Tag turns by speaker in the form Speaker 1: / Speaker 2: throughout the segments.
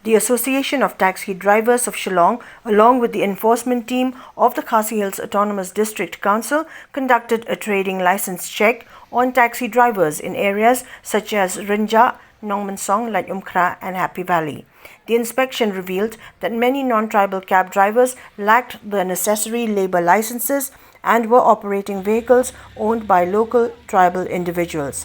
Speaker 1: The Association of Taxi Drivers of Shillong, along with the enforcement team of the Khasi Hills Autonomous District Council, conducted a trading license check on taxi drivers in areas such as Rinja, Nongmansong, Umkhra and Happy Valley. The inspection revealed that many non-tribal cab drivers lacked the necessary labor licenses and were operating vehicles owned by local tribal individuals.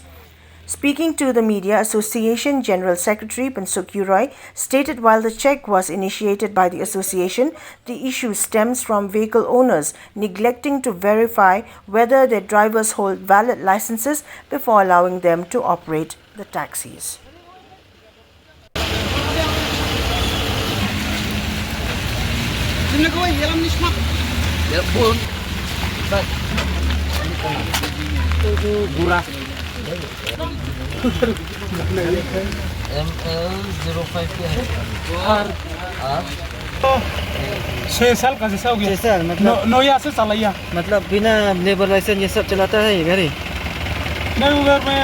Speaker 1: Speaking to the Media Association, General Secretary Pansuk Roy stated while the check was initiated by the association, the issue stems from vehicle owners neglecting to verify whether their drivers hold valid licenses before allowing them to operate the taxis.
Speaker 2: ML05 क्या है?
Speaker 3: R 6 साल का जैसा हो गया।
Speaker 2: 6 साल मतलब
Speaker 3: नोया से चलाया।
Speaker 2: मतलब बिना लेबर लाइसेंस ये सब चलाता है ये गाड़ी?
Speaker 3: नहीं उधर में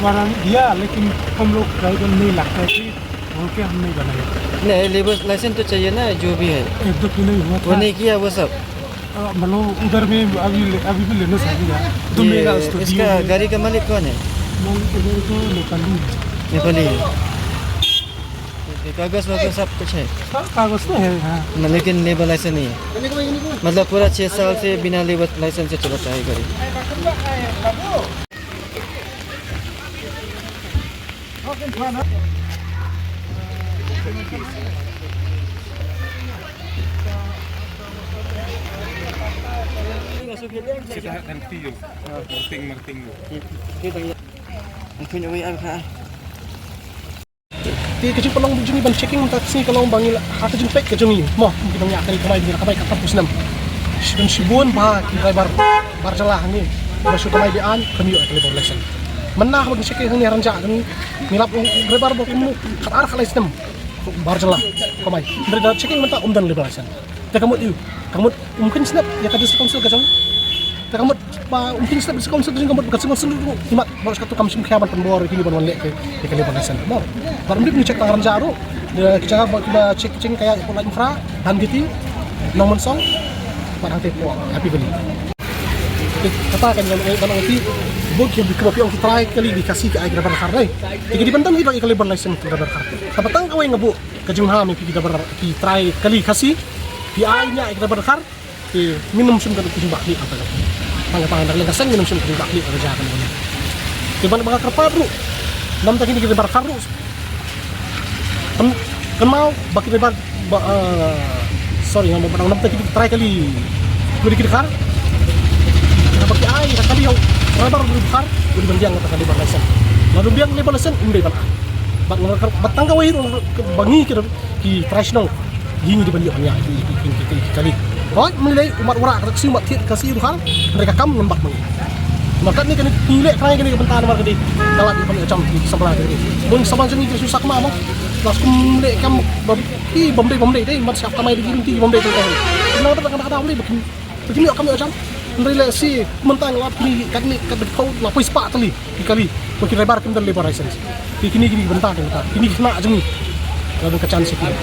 Speaker 3: वारंट दिया लेकिन हम लोग ड्राइवर नहीं लगता है कि ओके हम नहीं बनाया।
Speaker 2: नहीं लेबर लाइसेंस तो चाहिए ना जो भी है।
Speaker 3: एक दो नहीं हुआ था।
Speaker 2: वो नहीं किया वो सब।
Speaker 3: मतलब उधर में अभी भी लेना चाहिए।
Speaker 2: इसका गाड़ी का मालिक कौन है? नेपाली है। कागज वगैरह सब कुछ है?
Speaker 3: कागज तो है हाँ।
Speaker 2: लेकिन लेबर लाइसेंस नहीं है। मतलब पूरा 6 साल से बिना लेबर लाइसेंस से चलाता है गाड़ी।
Speaker 3: Kita ganti yo. Marting yo.
Speaker 2: Mungkin away ang
Speaker 3: Ti kecil pelong bujuni ban checking taksi kalau bangil hata jin pek kejungi. Mo kita nyak kali kamai kapus nam. Dan sibun ba ki driver barjalah ni. Basu kamai dian kami yo kali lesson. Menah bagi checking ni ranja kami milap driver ba kumu khatar khalai nam. Barjalah kamai. Dari checking menta dan lesson. Ta kamu tiu. Kamu mungkin snap ya tadi sekonsel kacang. Kamu mungkin step sekonsel tu kamu sekonsel tu timat baru sekatu kamu simkha ban penbor kini ban lek ke kali banasan mau baru ni cek tangan jaru kita kita cek kayak pola infra dan gitu nomor song barang tepo happy beli katakan kalau nanti bog yang dikelopi orang try kali dikasih ke air bar karne jadi penting kita kali ban license kita bar karne tapatang kawai ngabu kajung ha mi kita bar ki try kali kasih di airnya kita bar kar minum sum kan kucing bakli apa pangan dari legasan minum sum kucing bakli kerja kan punya di mana bakal kerpa bro nam tadi kita bar kar kan mau baki lebar sorry ngomong pada nam tadi kita try kali beri kita kar baki air kali yang lebar beri kar beri bandiang kata lebar lesen lalu biang lebar lesen umdai ban batang kawai bangi kita ki trash no gini di bandiang ya kali oh mulai umat urak kasih umat tiap kasih hal mereka kamu ngembak mengi maka ni kena pilih kerana kena bentar nama kedi kalau di kami macam di sebelah kedi pun sama jenis kita susah kemana las kumle kamu bomdai deh mat siap kamai di inti bomdai tu kan kenapa kata boleh begini kami macam relasi mentang lap ni kami kau lapis pak tali dikali mungkin lebar kita lebar license kini bentar kini kena aja ni lalu kecan sikit